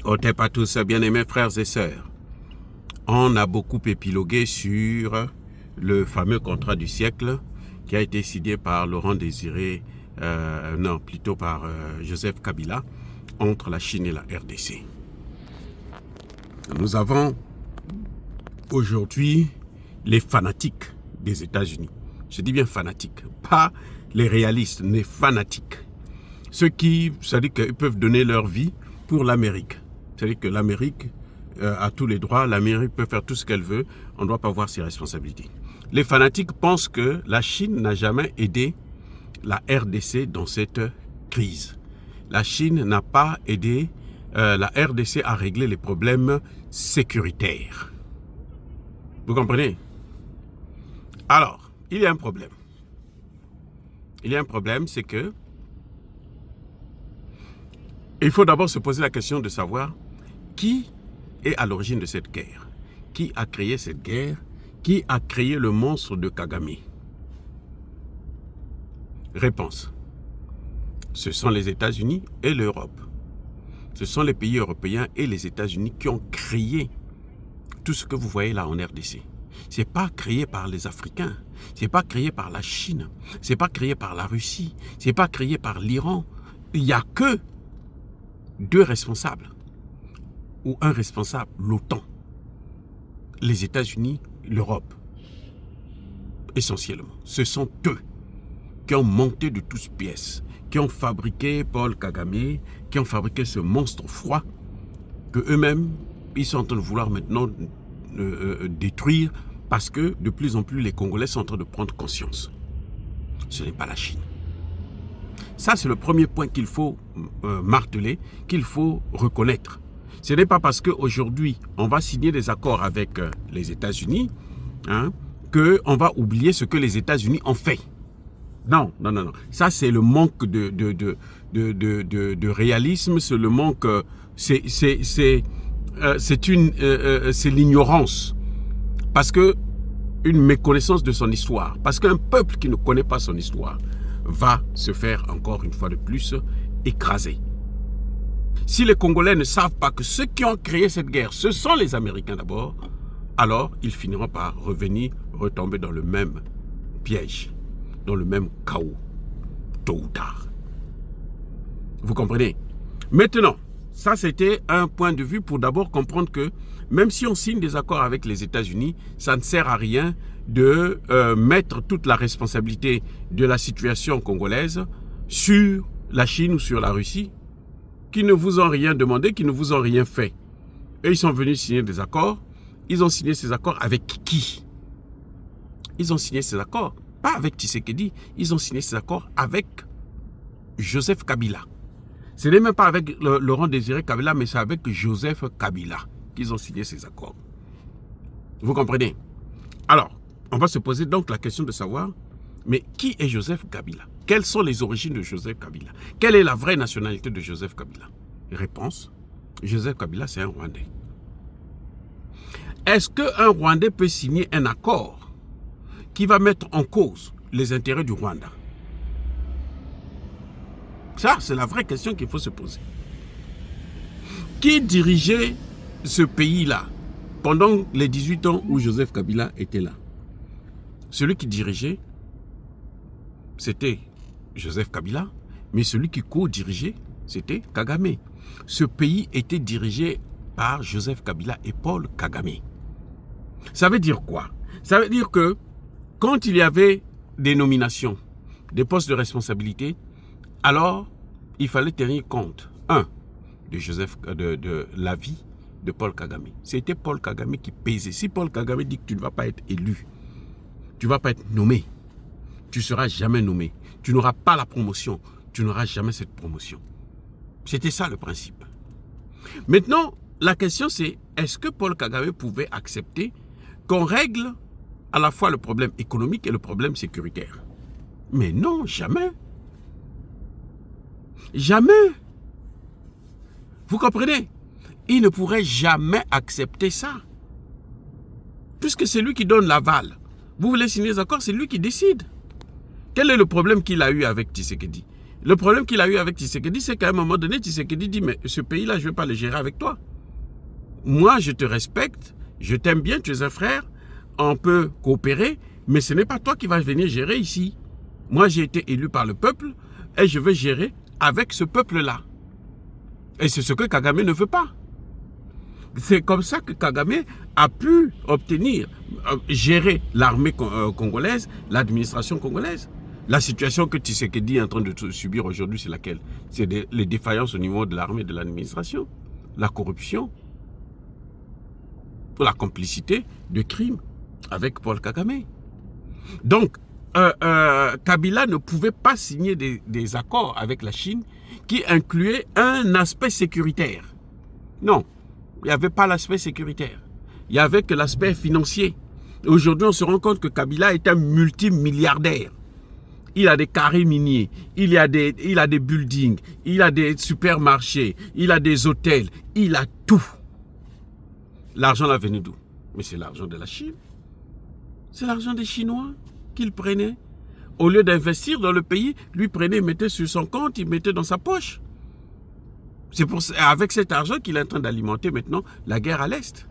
Otep à tous, bien-aimés frères et sœurs. On a beaucoup épilogué sur le fameux contrat du siècle qui a été signé par Laurent Désiré, par Joseph Kabila entre la Chine et la RDC. Nous avons aujourd'hui les fanatiques des États-Unis. Je dis bien fanatiques, pas les réalistes, mais fanatiques. Ceux qui, c'est-à-dire qu'ils peuvent donner leur vie pour l'Amérique. C'est-à-dire que l'Amérique a tous les droits, l'Amérique peut faire tout ce qu'elle veut, on ne doit pas voir ses responsabilités. Les fanatiques pensent que la Chine n'a jamais aidé la RDC dans cette crise. La Chine n'a pas aidé la RDC à régler les problèmes sécuritaires. Vous comprenez? Alors, il y a un problème. Il y a un problème, c'est que il faut d'abord se poser la question de savoir qui est à l'origine de cette guerre. Qui a créé cette guerre? Qui a créé le monstre de Kagame? Réponse. Ce sont les États-Unis et l'Europe. Ce sont les pays européens et les États-Unis qui ont créé tout ce que vous voyez là en RDC. Ce n'est pas créé par les Africains. Ce n'est pas créé par la Chine. Ce n'est pas créé par la Russie. Ce n'est pas créé par l'Iran. Il n'y a que deux responsables, ou un responsable, l'OTAN, les États-Unis, l'Europe, essentiellement. Ce sont eux qui ont monté de toutes pièces, qui ont fabriqué Paul Kagame, qui ont fabriqué ce monstre froid, que eux-mêmes, ils sont en train de vouloir maintenant détruire, parce que de plus en plus les Congolais sont en train de prendre conscience. Ce n'est pas la Chine. Ça, c'est le premier point qu'il faut marteler, qu'il faut reconnaître. Ce n'est pas parce qu'aujourd'hui, on va signer des accords avec les États-Unis qu'on va oublier ce que les États-Unis ont fait. Non, non, non, non. Ça, c'est le manque de réalisme, c'est le manque... c'est l'ignorance. Parce que une méconnaissance de son histoire. Parce qu'un peuple qui ne connaît pas son histoire va se faire encore une fois de plus écraser. Si les Congolais ne savent pas que ceux qui ont créé cette guerre, ce sont les Américains d'abord, alors ils finiront par retomber dans le même piège, dans le même chaos, tôt ou tard. Vous comprenez? Maintenant, ça c'était un point de vue pour d'abord comprendre que même si on signe des accords avec les États-Unis, ça ne sert à rien de mettre toute la responsabilité de la situation congolaise sur la Chine ou sur la Russie, qui ne vous ont rien demandé, qui ne vous ont rien fait. Et ils sont venus signer des accords. Ils ont signé ces accords avec qui? Ils ont signé ces accords, pas avec Tshisekedi, ils ont signé ces accords avec Joseph Kabila. Ce n'est même pas avec Laurent Désiré Kabila, mais c'est avec Joseph Kabila qu'ils ont signé ces accords. Vous comprenez? Alors, on va se poser donc la question de savoir, mais qui est Joseph Kabila? Quelles sont les origines de Joseph Kabila? Quelle est la vraie nationalité de Joseph Kabila? Réponse, Joseph Kabila, c'est un Rwandais. Est-ce qu'un Rwandais peut signer un accord qui va mettre en cause les intérêts du Rwanda? Ça, c'est la vraie question qu'il faut se poser. Qui dirigeait ce pays-là pendant les 18 ans où Joseph Kabila était là? Celui qui dirigeait, c'était Joseph Kabila, mais celui qui co-dirigeait, c'était Kagame. Ce pays était dirigé par Joseph Kabila et Paul Kagame. Ça veut dire quoi? Ça veut dire que quand il y avait des nominations, des postes de responsabilité, alors il fallait tenir compte, de la vie de Paul Kagame. C'était Paul Kagame qui pesait. Si Paul Kagame dit que tu ne vas pas être élu, tu ne vas pas être nommé, tu ne seras jamais nommé, tu n'auras pas la promotion, tu n'auras jamais cette promotion. C'était ça le principe. Maintenant, la question c'est, est-ce que Paul Kagame pouvait accepter qu'on règle à la fois le problème économique et le problème sécuritaire? Mais non, jamais. Jamais. Vous comprenez? Il ne pourrait jamais accepter ça. Puisque c'est lui qui donne l'aval. Vous voulez signer des accords, c'est lui qui décide. Quel est le problème qu'il a eu avec Tshisekedi? Le problème qu'il a eu avec Tshisekedi, c'est qu'à un moment donné, Tshisekedi dit, mais ce pays-là, je ne vais pas le gérer avec toi. Moi, je te respecte, je t'aime bien, tu es un frère, on peut coopérer, mais ce n'est pas toi qui vas venir gérer ici. Moi, j'ai été élu par le peuple et je veux gérer avec ce peuple-là. Et c'est ce que Kagame ne veut pas. C'est comme ça que Kagame a pu obtenir, gérer l'armée congolaise, l'administration congolaise. La situation que Tshisekedi est en train de subir aujourd'hui, c'est laquelle? C'est les défaillances au niveau de l'armée et de l'administration, la corruption, la complicité de crimes avec Paul Kagame. Donc, Kabila ne pouvait pas signer des accords avec la Chine qui incluaient un aspect sécuritaire. Non, il n'y avait pas l'aspect sécuritaire. Il n'y avait que l'aspect financier. Aujourd'hui, on se rend compte que Kabila est un multimilliardaire. Il a des carrés miniers, il a des buildings, il a des supermarchés, il a des hôtels, il a tout. L'argent là venait d'où? Mais c'est l'argent de la Chine. C'est l'argent des Chinois qu'il prenait. Au lieu d'investir dans le pays, lui prenait, mettait sur son compte, il mettait dans sa poche. C'est avec cet argent qu'il est en train d'alimenter maintenant la guerre à l'Est.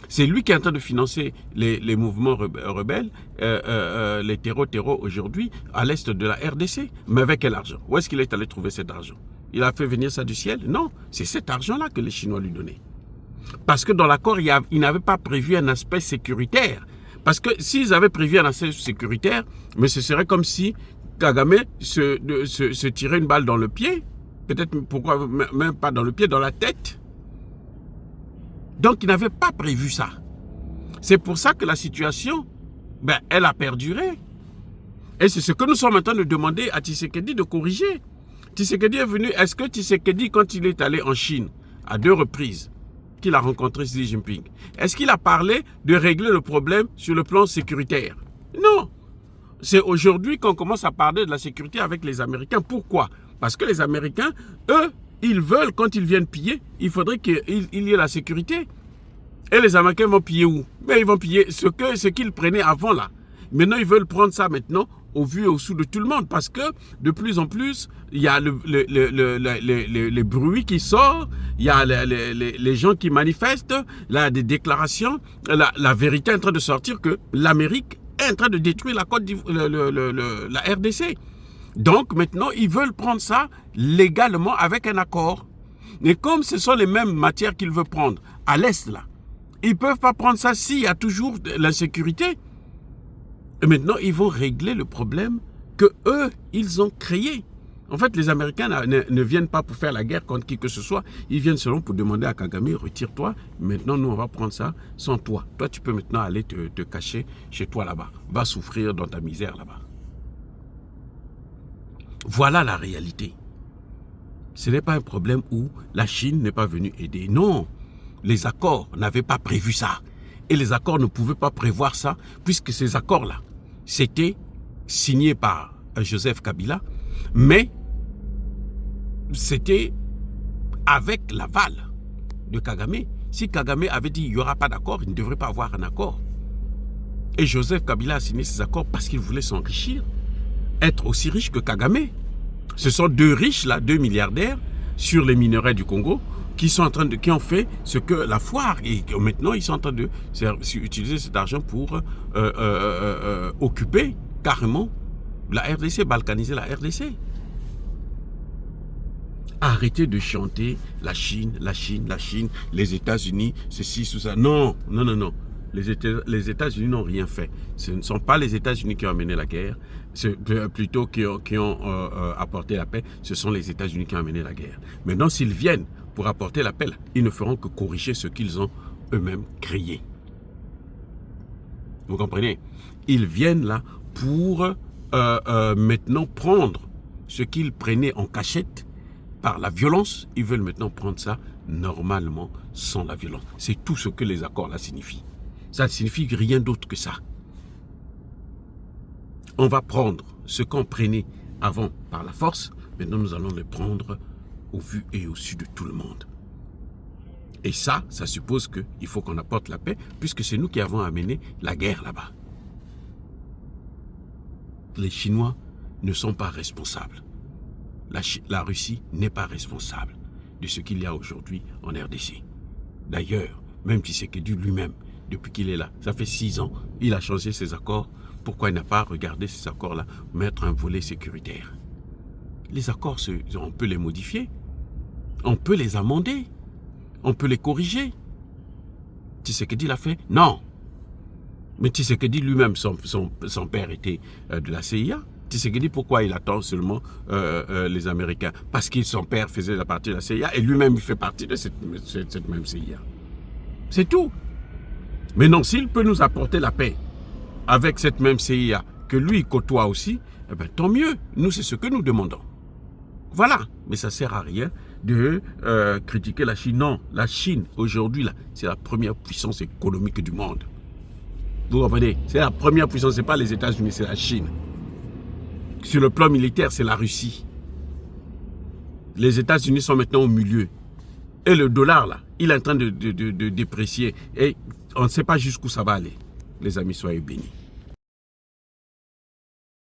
C'est lui qui est en train de financer les mouvements rebelles, les terreaux aujourd'hui à l'Est de la RDC. Mais avec quel argent? Où est-ce qu'il est allé trouver cet argent? Il a fait venir ça du ciel? Non, c'est cet argent-là que les Chinois lui donnaient. Parce que dans l'accord, il n'avait pas prévu un aspect sécuritaire. Parce que s'ils avaient prévu un aspect sécuritaire, mais ce serait comme si Kagame se tirait une balle dans le pied. Peut-être, pourquoi même pas dans le pied, dans la tête. Donc, il n'avait pas prévu ça. C'est pour ça que la situation, elle a perduré. Et c'est ce que nous sommes en train de demander à Tshisekedi de corriger. Tshisekedi est venu, est-ce que Tshisekedi, quand il est allé en Chine, à 2 reprises, qu'il a rencontré Xi Jinping, est-ce qu'il a parlé de régler le problème sur le plan sécuritaire? Non. C'est aujourd'hui qu'on commence à parler de la sécurité avec les Américains. Pourquoi? Parce que les Américains, eux, ils veulent, quand ils viennent piller, il faudrait qu'il y ait la sécurité. Et les Américains vont piller où? Mais ils vont piller ce qu'ils prenaient avant là. Maintenant, ils veulent prendre ça maintenant au vu et au sous de tout le monde. Parce que de plus en plus, il y a les bruits qui sortent, il y a les gens qui manifestent, des déclarations. La vérité est en train de sortir que l'Amérique est en train de détruire la RDC. Donc maintenant, ils veulent prendre ça légalement avec un accord. Mais comme ce sont les mêmes matières qu'ils veulent prendre à l'Est, là, ils ne peuvent pas prendre ça s'il y a toujours l'insécurité. Et maintenant, ils vont régler le problème que eux, ils ont créé. En fait, les Américains ne viennent pas pour faire la guerre contre qui que ce soit. Ils viennent seulement pour demander à Kagame, retire-toi. Maintenant, nous, on va prendre ça sans toi. Toi, tu peux maintenant aller te cacher chez toi là-bas. Va souffrir dans ta misère là-bas. Voilà la réalité. Ce n'est pas un problème où la Chine n'est pas venue aider. Non, les accords n'avaient pas prévu ça. Et les accords ne pouvaient pas prévoir ça, puisque ces accords-là, c'était signé par Joseph Kabila, mais c'était avec l'aval de Kagame. Si Kagame avait dit qu'il n'y aura pas d'accord, il ne devrait pas avoir un accord. Et Joseph Kabila a signé ces accords parce qu'il voulait s'enrichir, être aussi riche que Kagame. Ce sont 2 riches, là, 2 milliardaires sur les minerais du Congo qui ont fait ce que la foire. Et maintenant, ils sont en train d'utiliser cet argent pour occuper carrément la RDC, balkaniser la RDC. Arrêtez de chanter la Chine, la Chine, la Chine, les États-Unis, ceci, tout ça. Non, non, non, non. Les États-Unis n'ont rien fait. Ce ne sont pas les États-Unis qui ont amené la guerre, plutôt qui ont apporté la paix. Ce sont les États-Unis qui ont amené la guerre. Maintenant, s'ils viennent pour apporter la paix, ils ne feront que corriger ce qu'ils ont eux-mêmes créé. Vous comprenez? Ils viennent là pour maintenant prendre ce qu'ils prenaient en cachette par la violence. Ils veulent maintenant prendre ça normalement, sans la violence. C'est tout ce que les accords là signifient. Ça ne signifie rien d'autre que ça. On va prendre ce qu'on prenait avant par la force. Maintenant, nous allons le prendre au vu et au su de tout le monde. Et ça suppose qu'il faut qu'on apporte la paix, puisque c'est nous qui avons amené la guerre là-bas. Les Chinois ne sont pas responsables. la Russie n'est pas responsable de ce qu'il y a aujourd'hui en RDC. D'ailleurs, même Tshisekedi lui-même, depuis qu'il est là, ça fait 6 ans, il a changé ses accords. Pourquoi il n'a pas regardé ces accords-là, mettre un volet sécuritaire? Les accords, on peut les modifier, on peut les amender, on peut les corriger. Tshisekedi l'a fait? Non. Mais Tshisekedi lui-même, son père était de la CIA. Tshisekedi, pourquoi il attend seulement les Américains? Parce que son père faisait la partie de la CIA et lui-même il fait partie de cette même CIA. C'est tout. Mais non, s'il peut nous apporter la paix avec cette même CIA que lui côtoie aussi, eh bien, tant mieux. Nous, c'est ce que nous demandons. Voilà. Mais ça ne sert à rien de critiquer la Chine. Non, la Chine, aujourd'hui, c'est la première puissance économique du monde. Vous comprenez? C'est la première puissance, ce n'est pas les États-Unis, c'est la Chine. Sur le plan militaire, c'est la Russie. Les États-Unis sont maintenant au milieu. Et le dollar, là, il est en train de déprécier. Et on ne sait pas jusqu'où ça va aller. Les amis, soyez bénis.